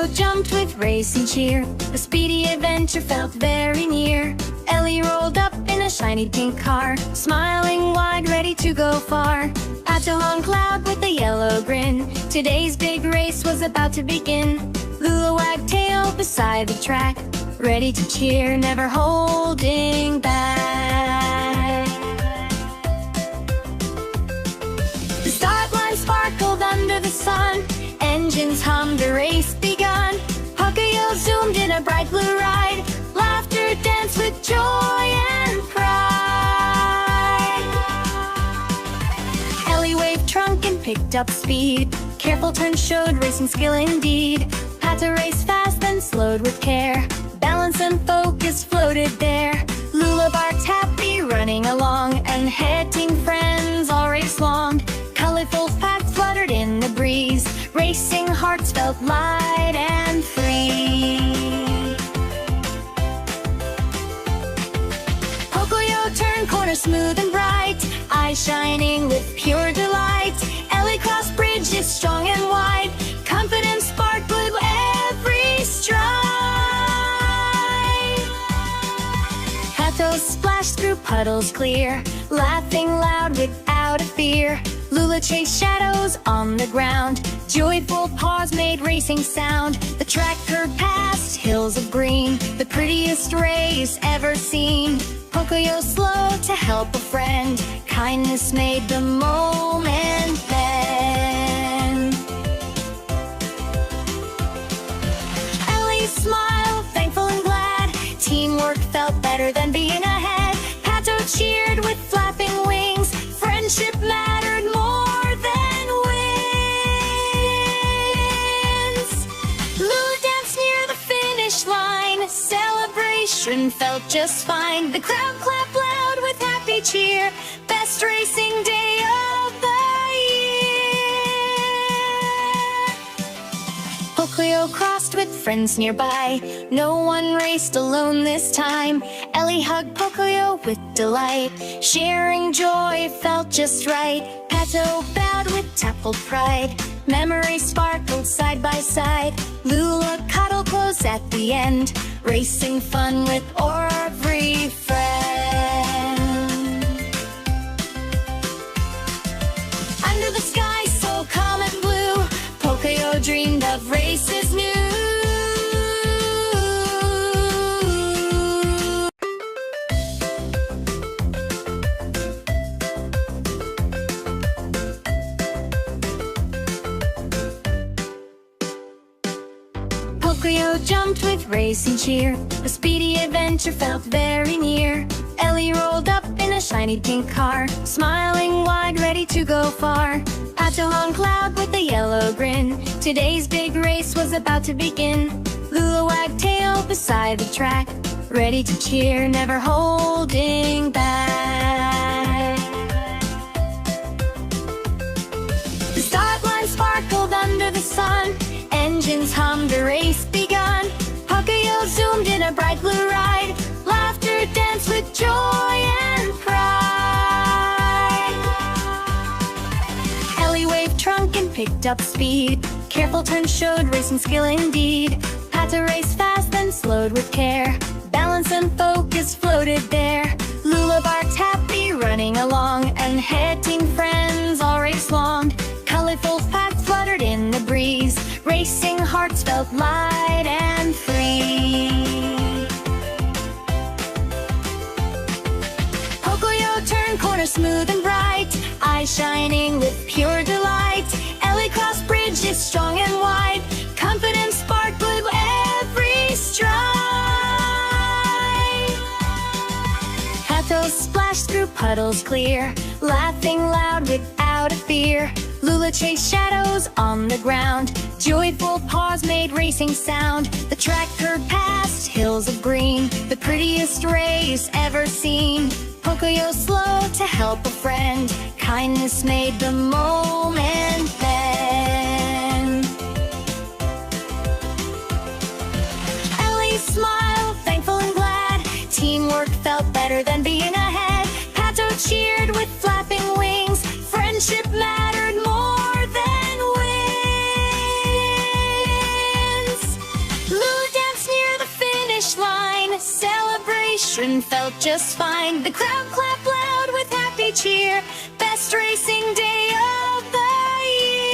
Pocoyo jumped with racing cheer. The speedy adventure felt very near. Ellie rolled up in a shiny pink car, smiling wide, ready to go far. Pato on cloud with a yellow grin. Today's big race was about to begin. Lula wagged tail beside the track, ready to cheer, never holding back. The start line sparkled under the sun. Engines hummed, the race begun. Pocoyo zoomed in a bright blue ride. Laughter danced with joy and pride. Ellie waved trunk and picked up speed. Careful turn showed racing skill indeed. Pato raced fast, then slowed with care. Balance and focus floated there. Lula barked happy, running along, and heading friends all race long. Colorful facts fluttered in the breeze. Racing hearts felt light and free. Pocoyo turned corners smooth and bright, eyes shining with pure delight. Ellie crossed bridges strong and wide, confidence sparkled with every stride. Pato splashed through puddles clear, laughing loud without a fear. Lula chased shadows on the ground, joyful paws made racing sound. The track curved past hills of green, the prettiest race ever seen. Pocoyo slow to help a friend, kindness made the moment then. Ellie smiled, thankful and glad. Teamwork felt better than being ahead. Pato cheered with flapping wings. Friendship mattered more than wins. Lula danced near the finish line. Celebration felt just fine. The crowd clapped loud with happy cheer. Best racing day of the year. Pocoyo crossed with friends nearby. No one raced alone this time. Ellie hugged Pocoyo with delight. Sharing joy felt just right. Pato bowed with dappled pride. Memories sparkled side by side. Lula cuddled close at the end. Racing fun with every friend. Under the sky so calm and blue, Pocoyo dreamed of races new. Pocoyo jumped with racing cheer. The speedy adventure felt very near. Ellie rolled up in a shiny pink car, smiling wide, ready to go far. Pato on cloud with a yellow grin. Today's big race was about to begin. Lula wagged tail beside the track, ready to cheer, never holding back. The start line sparkled under the sun. Engines hummed, a race begun. Pocoyo zoomed in a bright blue ride. Laughter danced with joy and pride. Ellie waved trunk and picked up speed. Careful turn showed racing skill indeed. Pato raced fast, then slowed with care. Balance and focus floated there. Lula barked happy, running along, and heading friends all race long. Colorful facts fluttered in the breeze. Racing hearts felt light and free. Pocoyo turned corners smooth and bright, eyes shining with pure delight. Ellie crossed bridges strong and wide, confidence sparkled with every stride. Pato splashed through puddles clear, laughing loud without a fear. Lula chased shadows on the ground, joyful paws made racing sound. The track curved past hills of green, the prettiest race ever seen. Pocoyo slow to help a friend, kindness made the moment then. Ellie smiled, thankful and glad. Teamwork felt better than being ahead. Pato cheered with flapping wings. Friendship mattered more than wins. celebration felt just fine. The crowd clapped loud with happy cheer. Best racing day of the year.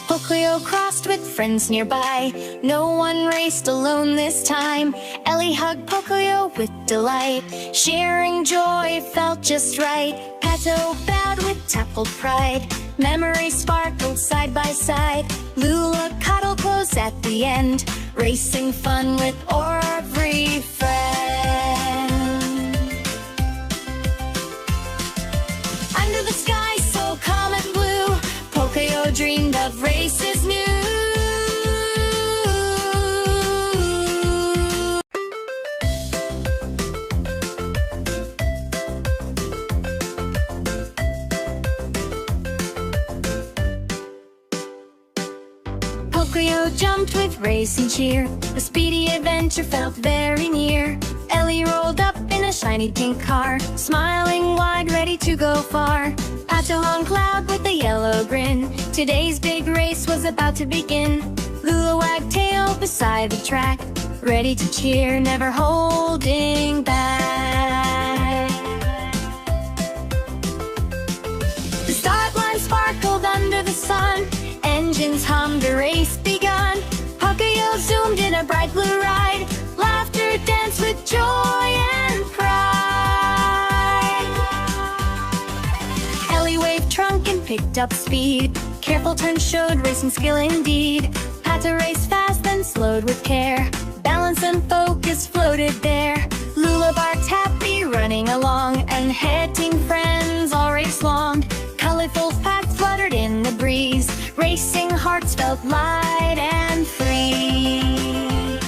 Pocoyo crossed with friends nearby. No one raced alone this time. Ellie hugged Pocoyo with delight. Sharing joy felt just right. Pato bowed with dappled pride. Memories sparkled side by side. Lula cuddled close at the end. Racing fun with every friend. Under the sky so calm and blue, Pocoyo dreamed of races new. Pocoyo jumped with racing cheer. The speedy adventure felt very near. Ellie rolled up in a shiny pink car, smiling wide, ready to go far. Pato on cloud with a yellow grin. Today's big race was about to begin. Lula wagged tail beside the track, ready to cheer, never holding back. The start line sparkled under the sun. Engines hummed, a race begun. Pocoyo zoomed in a bright blue ride. Laughter danced with joy and pride. Ellie waved trunk and picked up speed. Careful turns showed racing skill indeed. Pato raced fast then slowed with care. Balance and focus floated there. Lula barked happy, running along. And head team friends all raced long. Colorful paths fluttered in the breeze. Racing hearts felt light and free.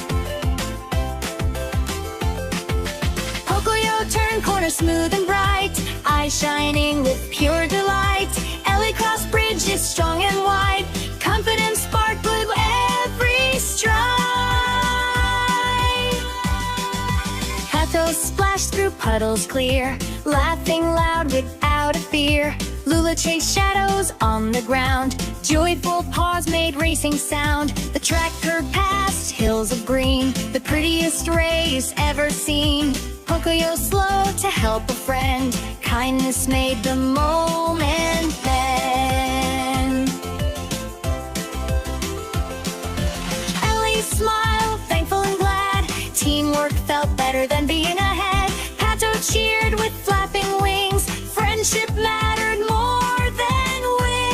Pocoyo turned corner smooth and bright, eyes shining with pure delight. Ellie crossed bridges strong and wide, confidence sparkled with every stride. Pato splashed through puddles clear, laughing loud without a fear. Lula chased shadows on the ground. Joyful paws made racing sound. The track curved past hills of green, the prettiest race ever seen. Pocoyo slow to help a friend. Kindness made the moment bend. Ellie smiled, thankful and glad. Teamwork felt better than being ahead. Pato cheered with flapping wings. Friendship mattered more than wins.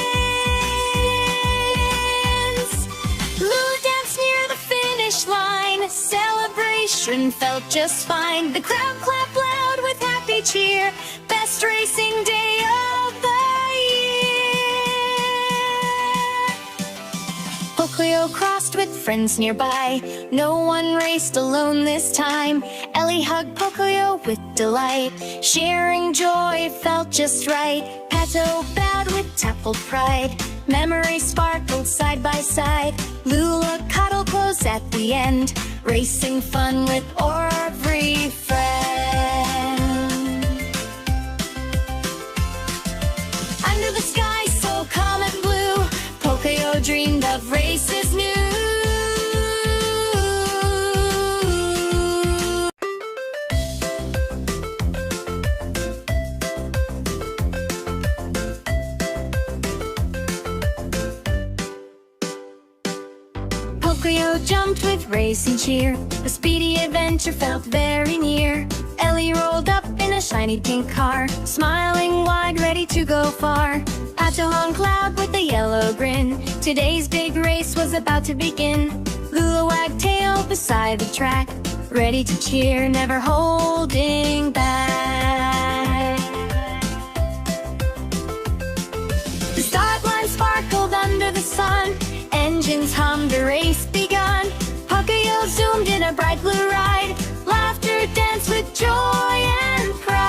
Lula danced near the finish line. Celebration felt just fine. The crowd clapped loud with happy cheer. Best racing day of the year. Pocoyo crossed with friends nearby. No one raced alone this time. Ellie hugged Pocoyo with delight. Sharing joy felt just right. Pato bowed with dappled pride. Memories sparkled side by side. Lula cuddled close at the end. Racing fun with every friend. Under the sky so calm and blue, Pocoyo dreamed of races new. Pocoyo jumped with racing cheer. The speedy adventure felt very near. Ellie rolled up in a shiny pink car, smiling wide, ready to go far. Pato on cloud with a yellow grin. Today's big race was about to begin. Lula wagged tail beside the track, ready to cheer, never holding back. The start line sparkled under the sun. Engines hummed, a race begun. Pocoyo zoomed in a bright blue ride. Laughter danced with joy and pride.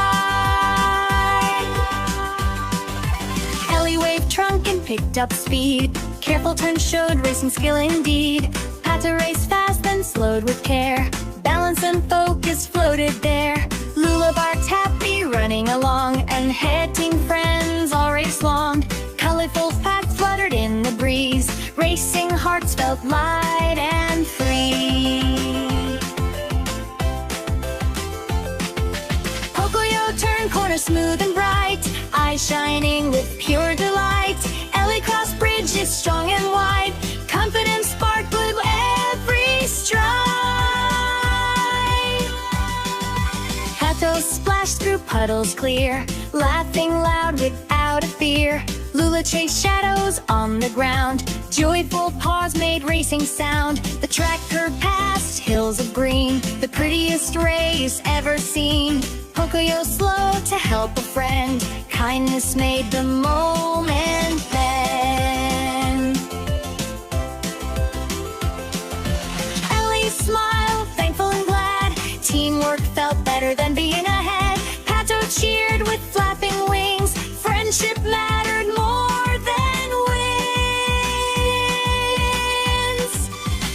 Ellie waved trunk and picked up speed. Careful turns showed racing skill indeed. Pato raced fast then slowed with care. Balance and focus floated there. Lula barked happy, running along. And head team friends all raced long. Colorful paths fluttered in the breeze. Racing hearts felt light and free. smooth and bright, eyes shining with pure delight. Ellie crossed bridges strong and wide, confidence sparkled every stride. Patos splashed through puddles clear, laughing loud without a fear. Lula chased shadows on the ground, joyful paws made racing sound. The track curved past hills of green, the prettiest race ever seen. Pocoyo slow to help a friend, kindness made the moment then. Ellie smiled, thankful and glad, teamwork felt better than being ahead. Pato cheered with flapping wings, friendship mattered more than wins.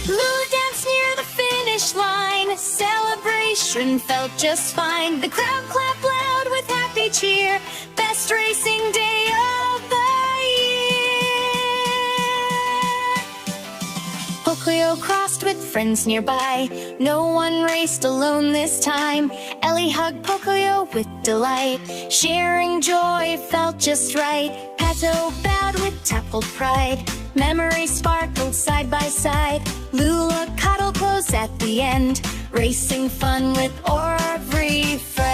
Lulu danced near the finish line, celebration felt just fine. The crowd clapped loud with happy cheer, best racing day of the year. Pocoyo crossed with friends nearby, no one raced alone this time. Ellie hugged Pocoyo with delight, sharing joy felt just right. Pato bowed with dappled pride, memories sparkled side by side. Lula cuddled close at the end, racing fun with every friend.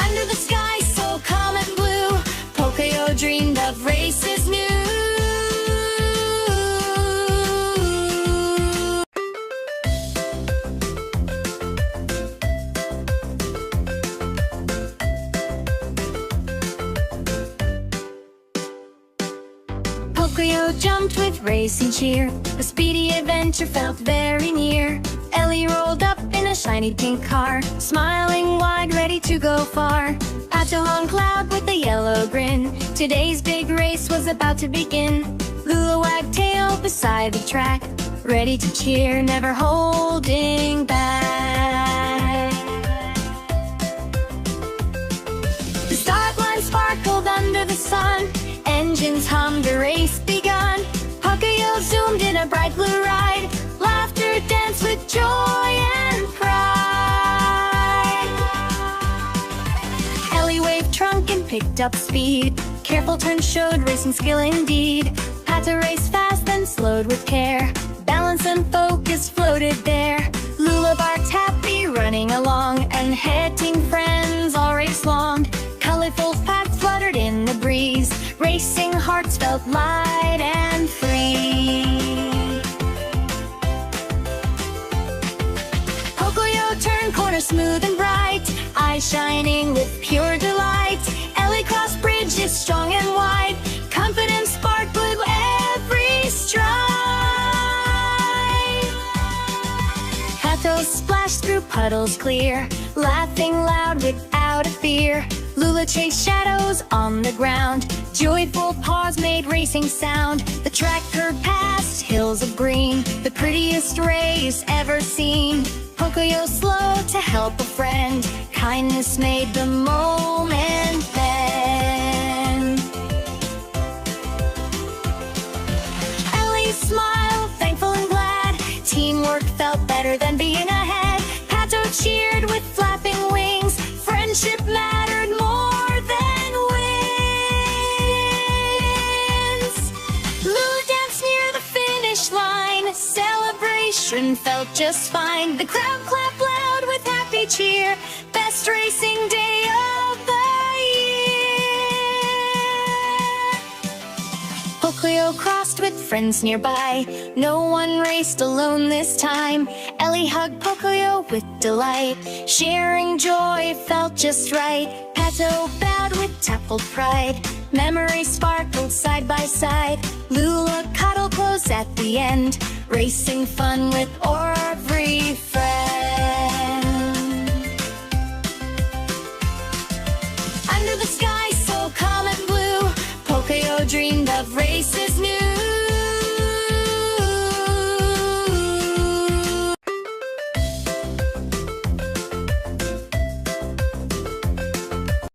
Under the sky so calm and blue, Pocoyo dreamed of races new. Pocoyo jumped with racing cheer, the speedy adventure felt very near. Ellie rolled up in a shiny pink car, smiling wide, ready to go far. Pato hung cloud with a yellow grin, today's big race was about to begin. Lula wagged tail beside the track, ready to cheer, never holding back. The start line sparkled under the sun, engines hummed, a race begun. Pocoyo zoomed in a bright blue ride, laughter danced with joy and pride. Ellie waved trunk and picked up speed, careful turns showed racing skill indeed. Pato raced fast then slowed with care, balance and focus floated there. Lula barked happy running along, and heading friends all race long. Colorful paths fluttered in the breeze, racing hearts felt light and free. Pocoyo turned corner smooth and bright, eyes shining with pure delight. Ellie crossed bridges strong and wide, confidence sparkled every stride. Patos splashed through puddles clear, laughing loud without a fear. Lula chased shadows on the ground, joyful paws made racing sound. The track curved past hills of green, the prettiest race ever seen. Pocoyo slow to help a friend, kindness made the moment then. Ellie smiled, thankful and glad, teamwork felt better than being ahead. Pato cheered with flapping wings, friendship mattered more than wins. Lulu danced near the finish line, celebration felt just fine. The crowd clapped loud with happy cheer, best racing day of the year. Pocoyo crossed with friends nearby, no one raced alone this time. Ellie hugged Pocoyo with delight, sharing joy felt just right. Pato bowed with dappled pride, memories sparkled side by side. Lula cuddled close at the end, racing fun with